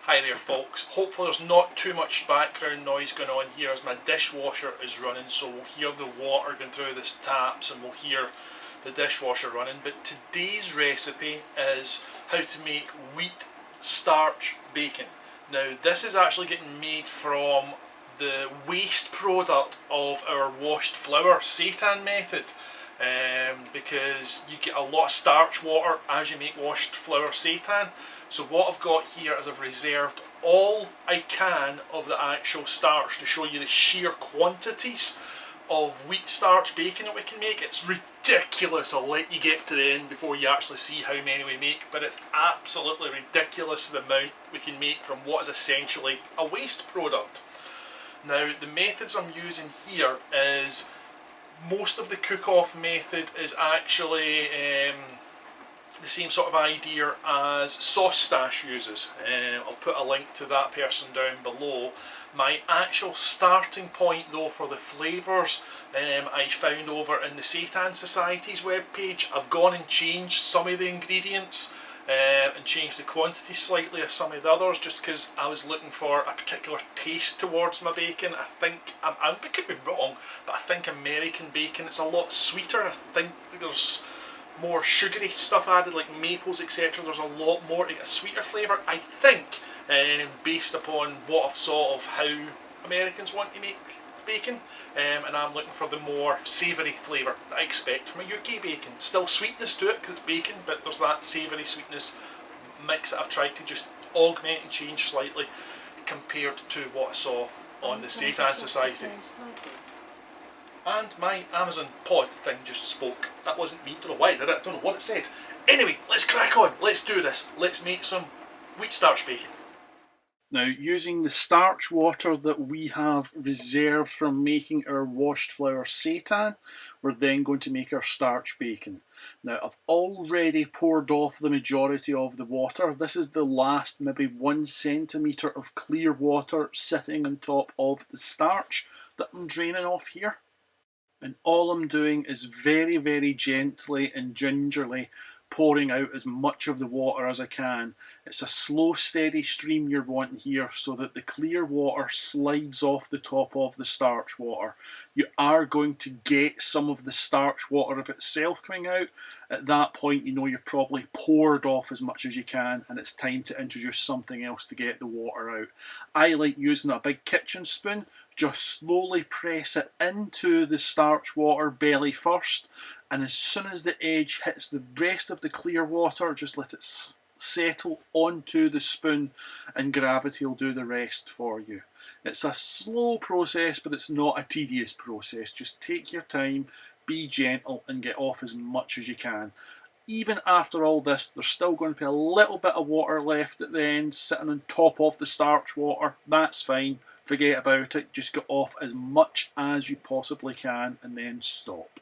Hi there folks, hopefully there's not too much background noise going on here as my dishwasher is running, so we'll hear the water going through the taps and we'll hear the dishwasher running. But today's recipe is how to make wheat starch bacon. Now this is actually getting made from the waste product of our washed flour Seitan method. Because you get a lot of starch water as you make washed flour seitan. So what I've got here is I've reserved all I can of the actual starch to show you the sheer quantities of wheat starch bacon that we can make. It's ridiculous. I'll let you get to the end before you actually see how many we make, but it's absolutely ridiculous the amount we can make from what is essentially a waste product. Now the methods I'm using here is most of the cook-off method is actually the same sort of idea as Sauce Stache uses. I'll put a link to that person down below. My actual starting point though for the flavours I found over in the Seitan Society's webpage. I've gone and changed some of the ingredients and changed the quantity slightly of some of the others just because I was looking for a particular taste towards my bacon. I think, I could be wrong, but I think American bacon is a lot sweeter. I think there's more sugary stuff added like maples etc. There's a lot more, a sweeter flavour I think, based upon what I've saw of how Americans want to make bacon, and I'm looking for the more savoury flavour that I expect from a UK bacon. Still sweetness to it because it's bacon, but there's that savoury sweetness mix that I've tried to just augment and change slightly compared to what I saw on the Seitan Society. And my Amazon pod thing just spoke. That wasn't me, don't know why it did it, I don't know what it said. Anyway, let's crack on, let's do this, let's make some wheat starch bacon. Now, using the starch water that we have reserved from making our washed flour seitan, we're then going to make our starch bacon. Now, I've already poured off the majority of the water. This is the last maybe 1 centimetre of clear water sitting on top of the starch that I'm draining off here. And all I'm doing is very, very gently and gingerly pouring out as much of the water as I can. It's a slow, steady stream you're wanting here so that the clear water slides off the top of the starch water. You are going to get some of the starch water of itself coming out. At that point, you know you've probably poured off as much as you can and it's time to introduce something else to get the water out. I like using a big kitchen spoon. Just slowly press it into the starch water belly first, and as soon as the edge hits the rest of the clear water, just let it settle onto the spoon and gravity will do the rest for you. It's a slow process, but it's not a tedious process. Just take your time, be gentle and get off as much as you can. Even after all this, there's still going to be a little bit of water left at the end sitting on top of the starch water. That's fine. Forget about it, just get off as much as you possibly can and then stop.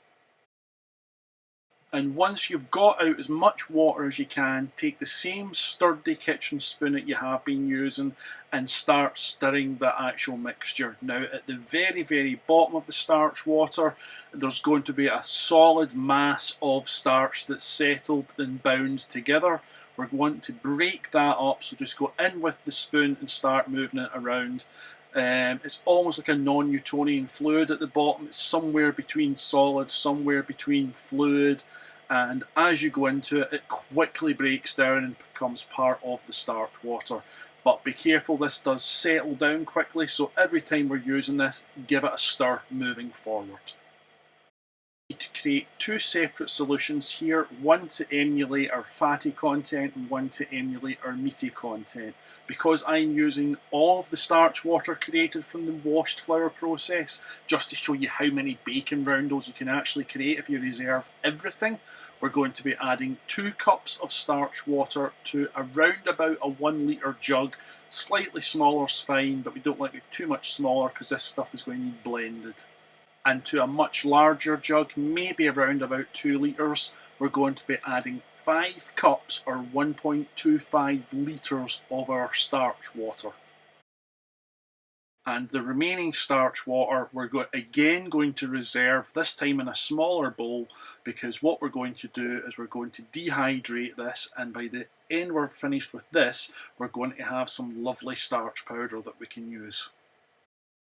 And once you've got out as much water as you can, take the same sturdy kitchen spoon that you have been using and start stirring the actual mixture. Now at the very, very bottom of the starch water, there's going to be a solid mass of starch that's settled and bound together. We're going to break that up, so just go in with the spoon and start moving it around. It's almost like a non-Newtonian fluid at the bottom. It's somewhere between solid, somewhere between fluid, and as you go into it, it quickly breaks down and becomes part of the starch water. But be careful, this does settle down quickly, so every time we're using this, give it a stir moving forward. To create two separate solutions here, one to emulate our fatty content and one to emulate our meaty content. Because I'm using all of the starch water created from the washed flour process, just to show you how many bacon roundels you can actually create if you reserve everything, we're going to be adding 2 cups of starch water to around about a 1 litre jug. Slightly smaller is fine, but we don't want it too much smaller because this stuff is going to need blended. And to a much larger jug, maybe around about 2 litres, we're going to be adding 5 cups or 1.25 litres of our starch water. And the remaining starch water we're again going to reserve, this time in a smaller bowl, because what we're going to do is we're going to dehydrate this, and by the end we're finished with this, we're going to have some lovely starch powder that we can use.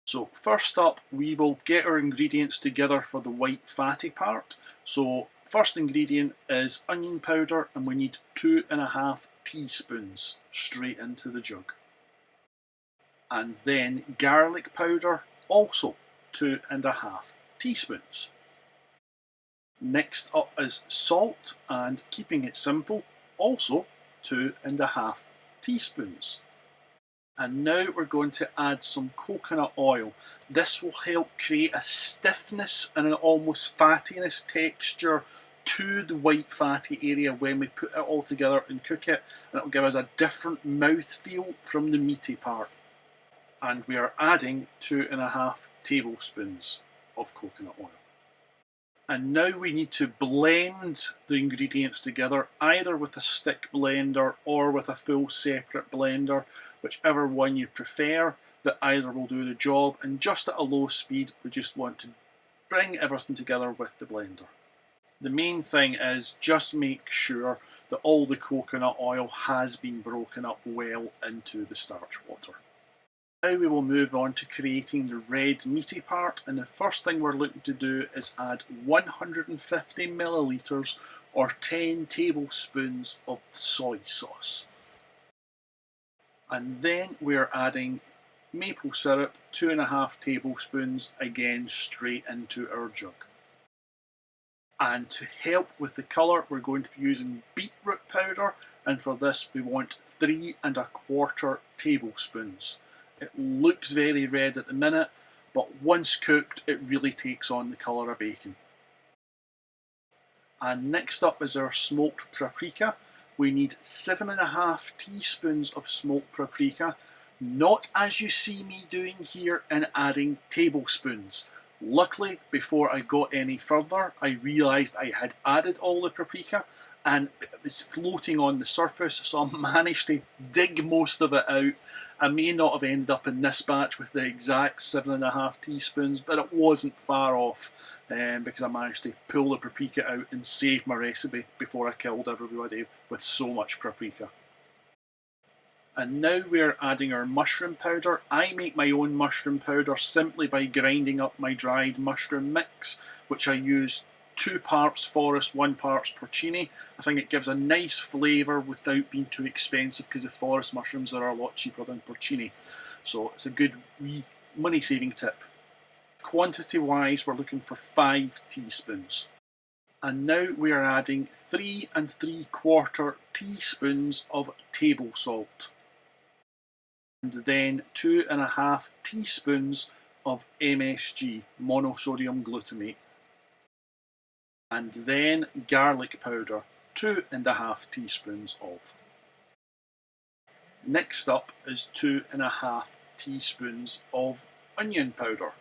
So first up, we will get our ingredients together for the white fatty part. So first ingredient is onion powder, and we need 2.5 teaspoons straight into the jug. And then garlic powder, also 2.5 teaspoons. Next up is salt, and keeping it simple, also 2.5 teaspoons. And now we're going to add some coconut oil. This will help create a stiffness and an almost fattiness texture to the white fatty area when we put it all together and cook it, and it will give us a different mouthfeel from the meaty part. And we are adding 2.5 tablespoons of coconut oil. And now we need to blend the ingredients together, either with a stick blender or with a full separate blender, whichever one you prefer, that either will do the job. And just at a low speed, we just want to bring everything together with the blender. The main thing is just make sure that all the coconut oil has been broken up well into the starch water. Now we will move on to creating the red meaty part, and the first thing we're looking to do is add 150 millilitres or 10 tablespoons of soy sauce. And then we're adding maple syrup, 2.5 tablespoons, again straight into our jug. And to help with the colour, we're going to be using beetroot powder, and for this we want 3.25 tablespoons. It looks very red at the minute, but once cooked it really takes on the colour of bacon. And next up is our smoked paprika. We need 7.5 teaspoons of smoked paprika, not as you see me doing here and adding tablespoons. Luckily, before I got any further, I realised I had added all the paprika and it was floating on the surface, so I managed to dig most of it out. I may not have ended up in this batch with the exact 7.5 teaspoons, but it wasn't far off because I managed to pull the paprika out and save my recipe before I killed everybody with so much paprika. And now we're adding our mushroom powder. I make my own mushroom powder simply by grinding up my dried mushroom mix, which I use 2 parts forest, 1 parts porcini. I think it gives a nice flavour without being too expensive, because the forest mushrooms are a lot cheaper than porcini. So it's a good wee money saving tip. Quantity wise, we're looking for 5 teaspoons. And now we are adding 3.75 teaspoons of table salt. And then 2.5 teaspoons of MSG, monosodium glutamate. And then garlic powder, 2.5 teaspoons of. Next up is 2.5 teaspoons of onion powder.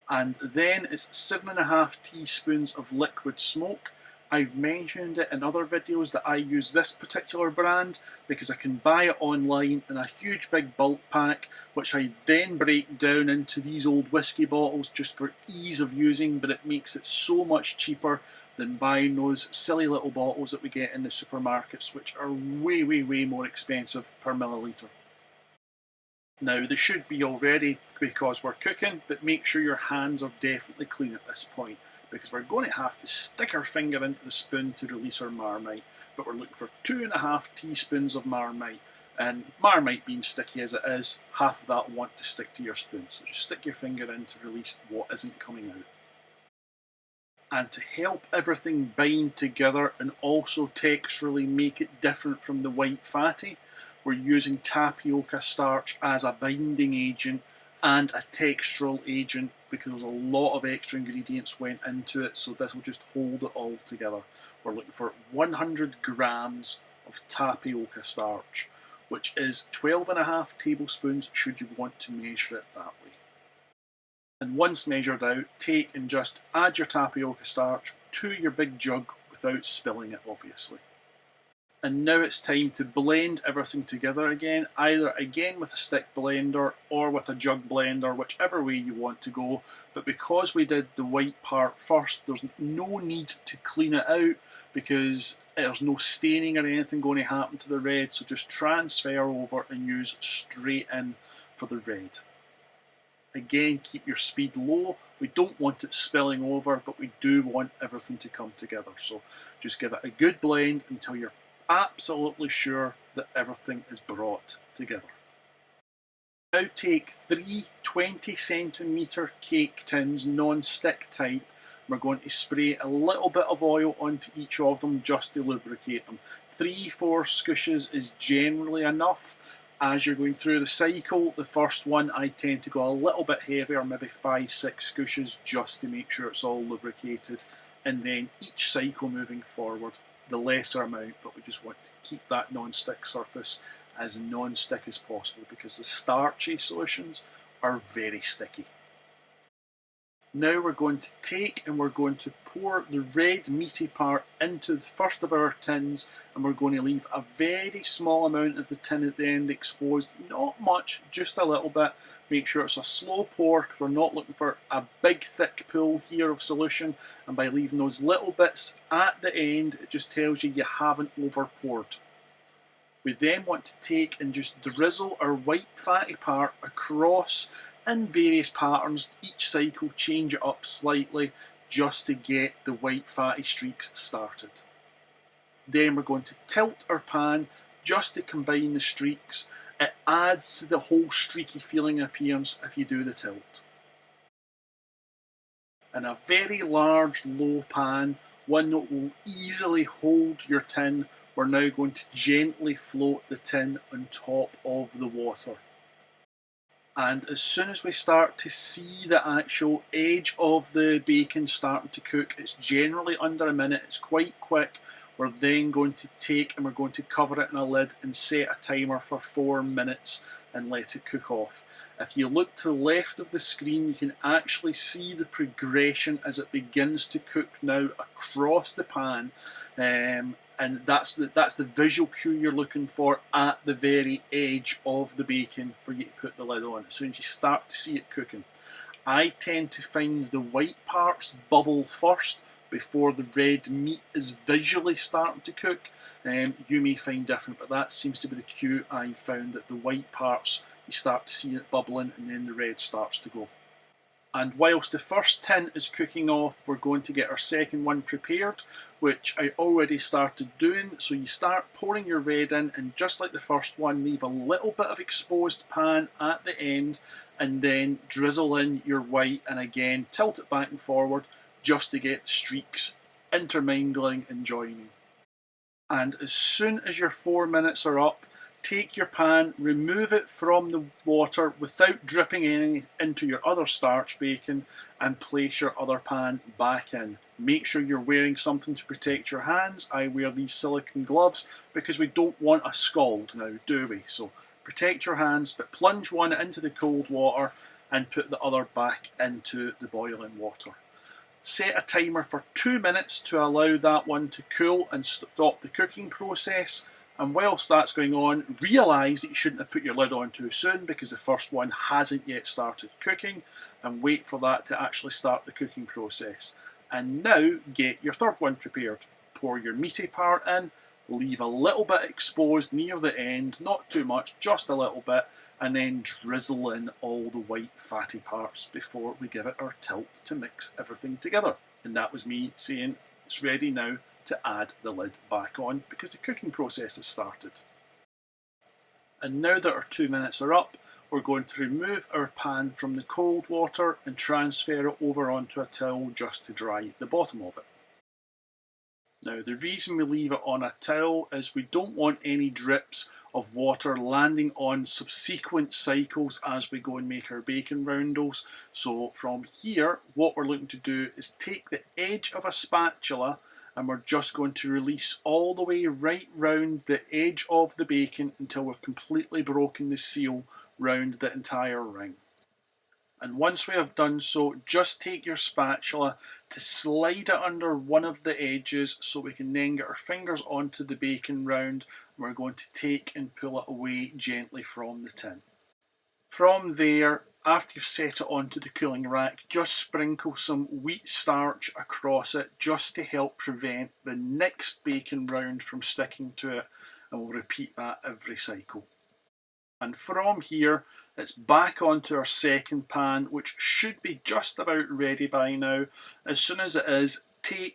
And then it's 7.5 teaspoons of liquid smoke. I've mentioned it in other videos that I use this particular brand because I can buy it online in a huge big bulk pack, which I then break down into these old whiskey bottles just for ease of using, but it makes it so much cheaper than buying those silly little bottles that we get in the supermarkets, which are way, way, way more expensive per milliliter. Now, they should be already because we're cooking, but make sure your hands are definitely clean at this point, because we're going to have to stick our finger into the spoon to release our marmite. But we're looking for 2.5 teaspoons of marmite, and marmite being sticky as it is, half of that will want to stick to your spoon. So just stick your finger in to release what isn't coming out. And to help everything bind together and also texturally make it different from the white fatty, we're using tapioca starch as a binding agent and a textural agent, because a lot of extra ingredients went into it, so this will just hold it all together. We're looking for 100 grams of tapioca starch, which is 12.5 tablespoons should you want to measure it that way. And once measured out, take and just add your tapioca starch to your big jug without spilling it, obviously. And now it's time to blend everything together again, either again with a stick blender or with a jug blender, whichever way you want to go. But because we did the white part first, there's no need to clean it out, because there's no staining or anything going to happen to the red, so just transfer over and use straight in for the red. Again, keep your speed low. We don't want it spilling over, but we do want everything to come together. So just give it a good blend until you're absolutely sure that everything is brought together. Now take 3 20cm cake tins, non-stick type. We're going to spray a little bit of oil onto each of them just to lubricate them. 3-4 scooshes is generally enough. As you're going through the cycle, the first one I tend to go a little bit heavier, maybe 5-6 scooshes, just to make sure it's all lubricated. And then each cycle moving forward, the lesser amount, but we just want to keep that non-stick surface as non-stick as possible because the starchy solutions are very sticky. Now we're going to take and we're going to pour the red meaty part into the first of our tins, and we're going to leave a very small amount of the tin at the end exposed, not much, just a little bit. Make sure it's a slow pour because we're not looking for a big thick pool here of solution, and by leaving those little bits at the end it just tells you haven't over poured. We then want to take and just drizzle our white fatty part across in various patterns. Each cycle change it up slightly just to get the white fatty streaks started. Then we're going to tilt our pan just to combine the streaks. It adds to the whole streaky feeling appearance if you do the tilt. In a very large low pan, one that will easily hold your tin, we're now going to gently float the tin on top of the water. And as soon as we start to see the actual edge of the bacon starting to cook, it's generally under a minute, it's quite quick, we're then going to take and we're going to cover it in a lid and set a timer for 4 minutes and let it cook off. If you look to the left of the screen, you can actually see the progression as it begins to cook now across the pan. And that's the visual cue you're looking for at the very edge of the bacon for you to put the lid on. As soon as you start to see it cooking, I tend to find the white parts bubble first before the red meat is visually starting to cook. You may find different, but that seems to be the cue I found, that the white parts, you start to see it bubbling and then the red starts to go. And whilst the first tin is cooking off, we're going to get our second one prepared, which I already started doing. So you start pouring your red in, and just like the first one, leave a little bit of exposed pan at the end, and then drizzle in your white, and again tilt it back and forward just to get the streaks intermingling and joining. And as soon as your 4 minutes are up, take your pan, remove it from the water without dripping any into your other starch bacon, and place your other pan back in. Make sure you're wearing something to protect your hands. I wear these silicone gloves because we don't want a scald now, do we? So protect your hands, but plunge one into the cold water and put the other back into the boiling water. Set a timer for 2 minutes to allow that one to cool and stop the cooking process. And whilst that's going on, realise that you shouldn't have put your lid on too soon because the first one hasn't yet started cooking, and wait for that to actually start the cooking process. And now get your third one prepared. Pour your meaty part in, leave a little bit exposed near the end, not too much, just a little bit, and then drizzle in all the white fatty parts before we give it our tilt to mix everything together. And that was me saying it's ready now to add the lid back on because the cooking process has started. And now that our 2 minutes are up, we're going to remove our pan from the cold water and transfer it over onto a towel just to dry the bottom of it. Now the reason we leave it on a towel is we don't want any drips of water landing on subsequent cycles as we go and make our bacon roundels. So from here, what we're looking to do is take the edge of a spatula and we're just going to release all the way right round the edge of the bacon until we've completely broken the seal round the entire ring. And once we have done so, just take your spatula to slide it under one of the edges so we can then get our fingers onto the bacon round, and we're going to take and pull it away gently from the tin. From there, after you've set it onto the cooling rack, just sprinkle some wheat starch across it just to help prevent the next bacon round from sticking to it, and we'll repeat that every cycle. And from here, it's back onto our second pan, which should be just about ready by now. As soon as it is,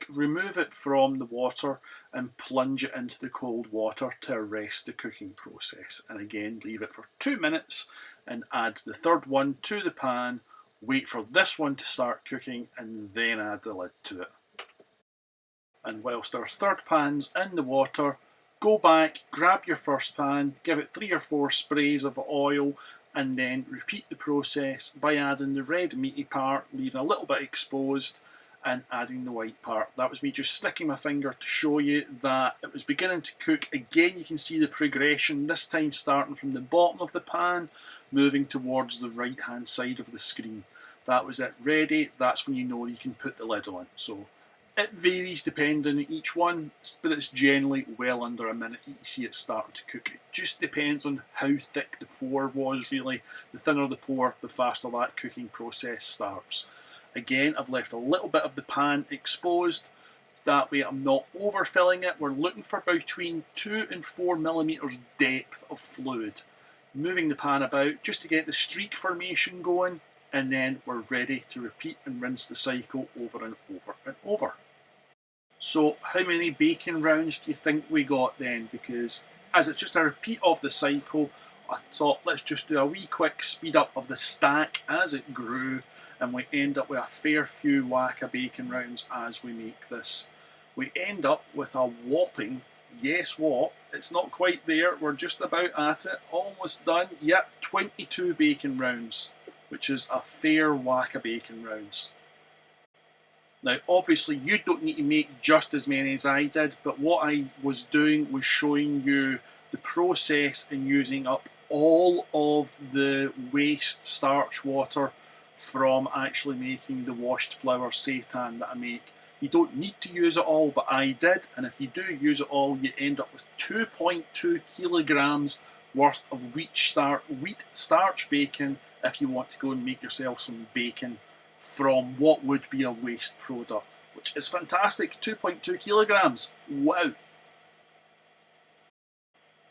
remove it from the water and plunge it into the cold water to arrest the cooking process. And again, leave it for 2 minutes and add the third one to the pan, wait for this one to start cooking and then add the lid to it. And whilst our third pan's in the water, go back, grab your first pan, give it 3 or 4 sprays of oil, and then repeat the process by adding the red meaty part, leaving a little bit exposed, and adding the white part. That was me just sticking my finger to show you that it was beginning to cook. Again, you can see the progression, this time starting from the bottom of the pan, moving towards the right hand side of the screen. That was it ready. That's when you know you can put the lid on. So it varies depending on each one, but it's generally well under a minute you see it starting to cook. It just depends on how thick the pour was really. The thinner the pour, the faster that cooking process starts. Again, I've left a little bit of the pan exposed. That way I'm not overfilling it. We're looking for between 2 and 4 millimeters depth of fluid. Moving the pan about just to get the streak formation going, and then we're ready to repeat and rinse the cycle over and over and over. So how many bacon rounds do you think we got then? Because as it's just a repeat of the cycle, I thought let's just do a wee quick speed up of the stack as it grew, and we end up with a fair few whack of bacon rounds as we make this. We end up with a whopping, guess what, it's not quite there, we're just about at it, almost done, yep, 22 bacon rounds, which is a fair whack of bacon rounds. Now obviously you don't need to make just as many as I did, but what I was doing was showing you the process in using up all of the waste starch water from actually making the washed flour seitan that I make. You don't need to use it all, but I did, and if you do use it all, you end up with 2.2 kilograms worth of wheat starch bacon if you want to go and make yourself some bacon from what would be a waste product, which is fantastic. 2.2 kilograms, wow.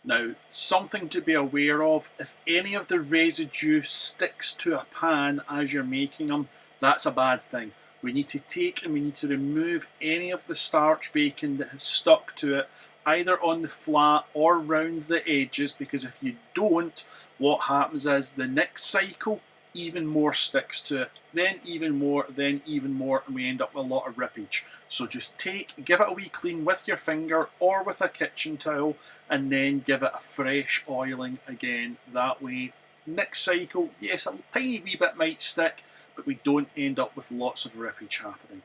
Now, something to be aware of, if any of the residue sticks to a pan as you're making them, that's a bad thing. We need to take and we need to remove any of the starch bacon that has stuck to it, either on the flat or round the edges, because if you don't, what happens is the next cycle, even more sticks to it, then even more, and we end up with a lot of rippage. So just give it a wee clean with your finger or with a kitchen towel, and then give it a fresh oiling again. That way, next cycle, yes, a tiny wee bit might stick, but we don't end up with lots of rippage happening.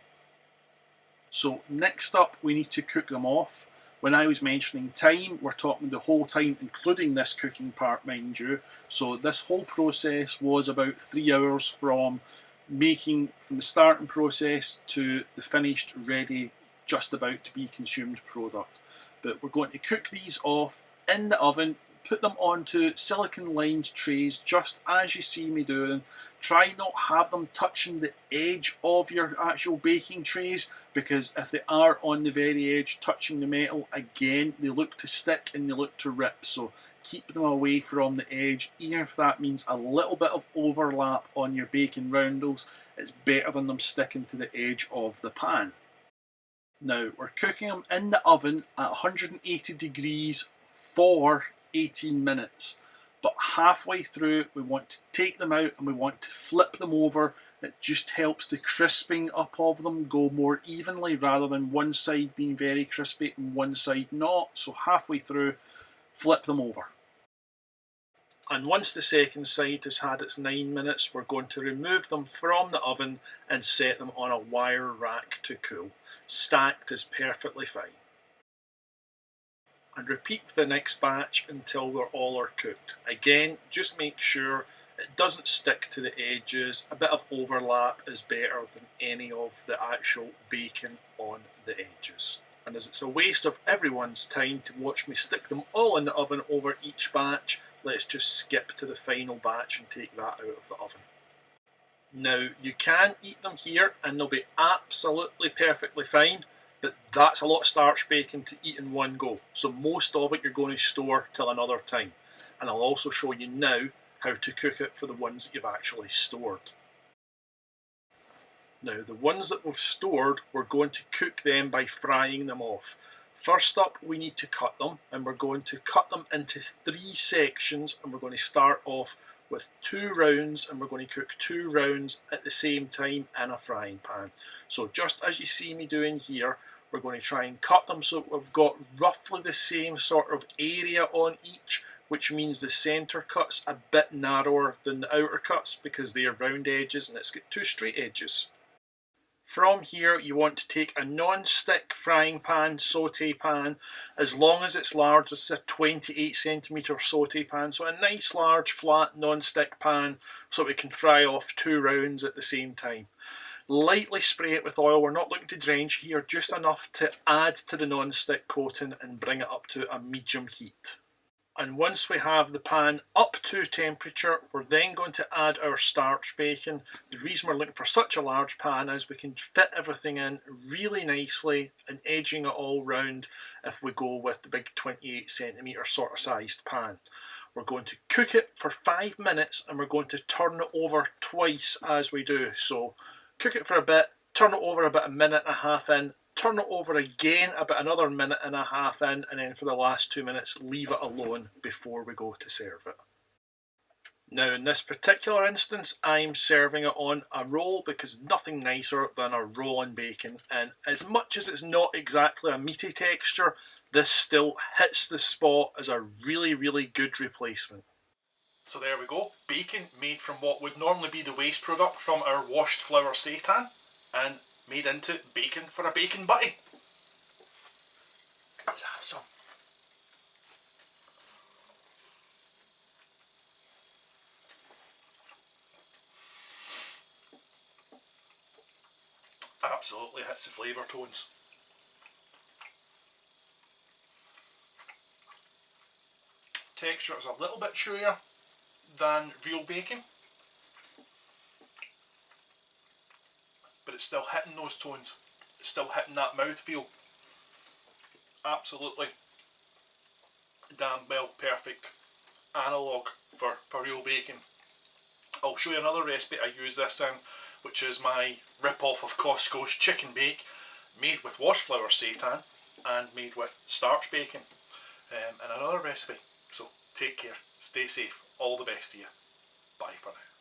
So next up, we need to cook them off. When I was mentioning time, we're talking the whole time, including this cooking part, mind you. So this whole process was about 3 hours from the starting process to the finished, ready, just about to be consumed product. But we're going to cook these off in the oven, put them onto silicone lined trays just as you see me doing. Try not have them touching the edge of your actual baking trays, because if they are on the very edge touching the metal, again they look to stick and they look to rip. So keep them away from the edge, even if that means a little bit of overlap on your bacon roundels. It's better than them sticking to the edge of the pan. Now we're cooking them in the oven at 180 degrees for 18 minutes. But halfway through we want to take them out and we want to flip them over. It just helps the crisping up of them go more evenly, rather than one side being very crispy and one side not. So halfway through, flip them over. And once the second side has had its 9 minutes, we're going to remove them from the oven and set them on a wire rack to cool. Stacked is perfectly fine. And repeat the next batch until they're all are cooked. Again, just make sure it doesn't stick to the edges. A bit of overlap is better than any of the actual bacon on the edges. And as it's a waste of everyone's time to watch me stick them all in the oven over each batch, let's just skip to the final batch and take that out of the oven. Now, you can eat them here and they'll be absolutely perfectly fine, but that's a lot of starch bacon to eat in one go. So most of it you're going to store till another time. And I'll also show you now how to cook it for the ones that you've actually stored. Now, the ones that we've stored, we're going to cook them by frying them off. First up, we need to cut them, and we're going to cut them into 3 sections, and we're going to start off with 2 rounds, and we're going to cook 2 rounds at the same time in a frying pan. So just as you see me doing here, we're going to try and cut them so we've got roughly the same sort of area on each, which means the centre cut's a bit narrower than the outer cuts because they're round edges and it's got 2 straight edges. From here, you want to take a non-stick frying pan, saute pan, as long as it's large. It's a 28cm saute pan, so a nice large flat non-stick pan so we can fry off 2 rounds at the same time. Lightly spray it with oil. We're not looking to drench here, just enough to add to the non-stick coating and bring it up to a medium heat. And once we have the pan up to temperature, we're then going to add our starch bacon. The reason we're looking for such a large pan is we can fit everything in really nicely and edging it all round if we go with the big 28cm sort of sized pan. We're going to cook it for 5 minutes and we're going to turn it over twice as we do. So cook it for a bit, turn it over about 1.5 minutes in, turn it over again about another 1.5 minutes in, and then for the last 2 minutes leave it alone before we go to serve it. Now in this particular instance I'm serving it on a roll because nothing nicer than a roll on bacon, and as much as it's not exactly a meaty texture, this still hits the spot as a really good replacement. So there we go, bacon made from what would normally be the waste product from our washed flour seitan and made into bacon for a bacon butty. Let's have some. Absolutely hits the flavour tones. Texture is a little bit chewier than real bacon, but it's still hitting those tones. It's still hitting that mouthfeel. Absolutely damn well perfect analogue for real bacon. I'll show you another recipe I use this in, which is my rip-off of Costco's chicken bake, made with washed flour seitan and made with starch bacon, and another recipe. So take care, stay safe, all the best to you. Bye for now.